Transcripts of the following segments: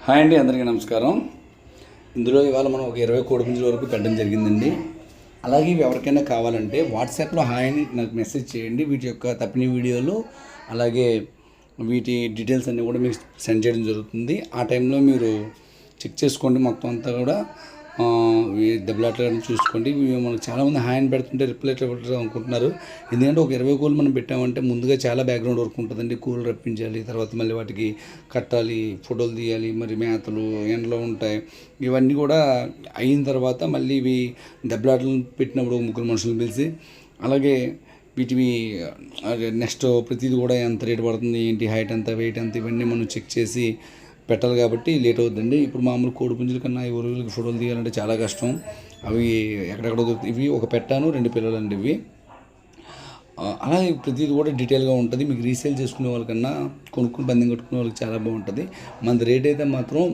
Hi అండి, అందరికీ నమస్కారం. ఇందులో ఇవాళ మనం ఒక 20 కోడిపుంజుల వరకు పెట్టడం జరిగిందండి. అలాగే ఇవి ఎవరికైనా కావాలంటే వాట్సాప్లో హాయ్ అని నాకు మెసేజ్ చేయండి. వీటి యొక్క తప్పిన వీడియోలు అలాగే వీటి డీటెయిల్స్ అన్నీ కూడా మీకు సెండ్ చేయడం జరుగుతుంది. ఆ టైంలో మీరు చెక్ చేసుకోండి. మొత్తం అంతా కూడా దెబ్బలాటలను చూసుకోండి. మనకు చాలామంది హాయ్ పెడుతుంటే రిప్లై ఇవ్వట్లేదు అనుకుంటున్నారు. ఎందుకంటే ఒక 20 కోళ్ళు మనం పెట్టామంటే ముందుగా చాలా బ్యాక్గ్రౌండ్ వర్క్ ఉంటుందండి. కోళ్ళు రప్పించాలి, తర్వాత మళ్ళీ వాటికి కట్టాలి, ఫోటోలు తీయాలి, మరి మేతలు ఎండలో ఉంటాయి. ఇవన్నీ కూడా అయిన తర్వాత మళ్ళీ ఇవి దెబ్బలాటలు పెట్టినప్పుడు ముగ్గురు మనుషులను పిలిచి అలాగే వీటివి నెక్స్ట్ ప్రతిదీ కూడా ఎంత రేటు పడుతుంది, ఏంటి హైట్ ఎంత, వెయిట్ ఎంత, ఇవన్నీ మనం చెక్ చేసి పెట్టాలి కాబట్టి లేట్ అవుతుందండి. ఇప్పుడు మామూలు కోడిపుంజుల కన్నా ఈ ఊరులకి ఫోటోలు తీయాలంటే చాలా కష్టం. అవి ఎక్కడెక్కడ దొరుకుతాయి. ఇవి ఒక పెట్టాను 2 పిల్లలండి ఇవి. అలాగే ప్రతిదీ కూడా డీటెయిల్గా ఉంటుంది. మీకు రీసేల్ చేసుకునే వాళ్ళకన్నా కొనుక్కుని పందెం కట్టుకునే వాళ్ళకి చాలా బాగుంటుంది. మన రేట్ అయితే మాత్రం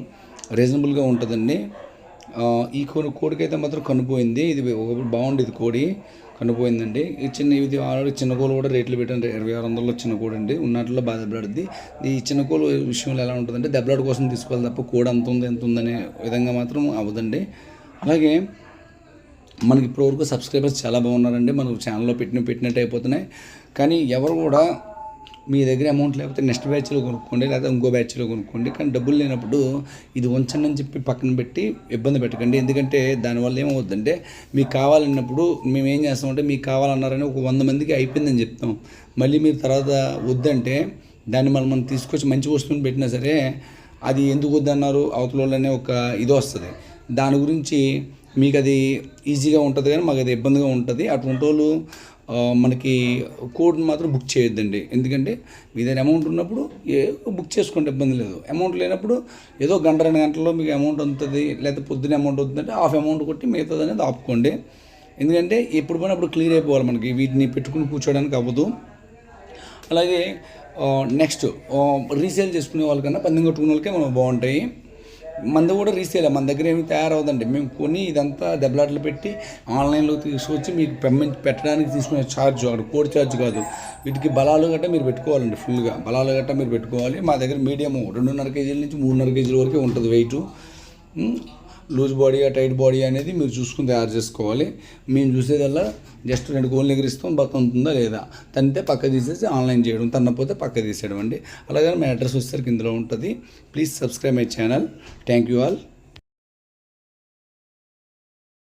రీజనబుల్గా ఉంటుందండి. ఈ కోడికైతే మాత్రం కనుపోయింది. ఇది ఒకప్పుడు బాగుండేది కోడి, కనుపోయిందండి. ఇది ఆల్రెడీ చిన్న కోళ్ళు కూడా రేట్లు పెట్టాను. 2600 చిన్న కోడి అండి. ఉన్నట్లో బాగా దెబ్బలాడుద్ది. ఈ చిన్న కోళ్ళు విషయంలో ఎలా ఉంటుందంటే దెబ్బలాట కోసం తీసుకోవాలి తప్ప కోడి అంత ఉంది ఎంత ఉందనే విధంగా మాత్రం అవ్వదండి. అలాగే మనకి ఇప్పటివరకు సబ్స్క్రైబర్స్ చాలా బాగున్నారండి. మనకు ఛానల్లో పెట్టినట్టు అయిపోతున్నాయి. కానీ ఎవరు కూడా మీ దగ్గర అమౌంట్ లేకపోతే నెక్స్ట్ బ్యాచ్లో కొనుక్కోండి, లేదా ఇంకో బ్యాచ్లో కొనుక్కోండి. కానీ డబ్బులు లేనప్పుడు ఇది ఉంచండి అని చెప్పి పక్కన పెట్టి ఇబ్బంది పెట్టకండి. ఎందుకంటే దానివల్ల ఏమవుతుందంటే మీకు కావాలన్నప్పుడు మేము ఏం చేస్తామంటే మీకు కావాలన్నారని ఒక 100 మందికి అయిపోయిందని చెప్తాం. మళ్ళీ మీరు తర్వాత వద్దంటే దాన్ని మనం తీసుకొచ్చి మంచి వస్తువుని పెట్టినా సరే అది ఎందుకు వద్దన్నారు అవతల వాళ్ళనే ఒక ఇది వస్తుంది. దాని గురించి మీకు అది ఈజీగా ఉంటుంది కానీ మాకు అది ఇబ్బందిగా ఉంటుంది. అటువంటి వాళ్ళు మనకి కోడ్ని మాత్రం బుక్ చేయొద్దండి. ఎందుకంటే మీ దగ్గర అమౌంట్ ఉన్నప్పుడు బుక్ చేసుకోండి, ఇబ్బంది లేదు. అమౌంట్ లేనప్పుడు ఏదో 1-2 గంటల్లో మీకు అమౌంట్ ఉంటుంది, లేకపోతే పొద్దున్న అమౌంట్ అవుతుందంటే హాఫ్ అమౌంట్ కొట్టి మిగతాది అనేది ఆపుకోండి. ఎందుకంటే ఎప్పుడు పోయినా అప్పుడు క్లియర్ అయిపోవాలి. మనకి వీటిని పెట్టుకుని కూర్చోడానికి అవ్వదు. అలాగే నెక్స్ట్ రీసేల్ చేసుకునే వాళ్ళకన్నా పందెం కట్టుకునే వాళ్ళకే మనం బాగుంటాయి. మనది కూడా రీసేల్, మన దగ్గర ఏమి తయారవుదండి. మేము కొని ఇదంతా దెబ్బలాటలు పెట్టి ఆన్లైన్లో తీసుకొచ్చి మీకు పేమెంట్ పెట్టడానికి తీసుకునే ఛార్జ్, అక్కడ కోడ్ ఛార్జ్ కాదు. వీటికి బలాలు గట్రా మీరు పెట్టుకోవాలండి. ఫుల్గా బలాలు గట్రా మీరు పెట్టుకోవాలి. మా దగ్గర మీడియము 2.5 కేజీల నుంచి 3.5 కేజీల వరకే ఉంటుంది weight. Loose body tight body అనేది మీరు చూసుకుని తయారు చేసుకోవాలి. మేము చూసేదల్లా జస్ట్ 2 కోళ్ళు ఎగిరిస్తాం, బతం ఉంటుందా లేదా, తనితే పక్క తీసేసి ఆన్లైన్ చేయడం, తన్నపోతే పక్క తీసేయడం అండి. అలాగే మా అడ్రస్ వచ్చేసరికి ఇందులో ఉంటుంది. Please subscribe my channel. Thank you all.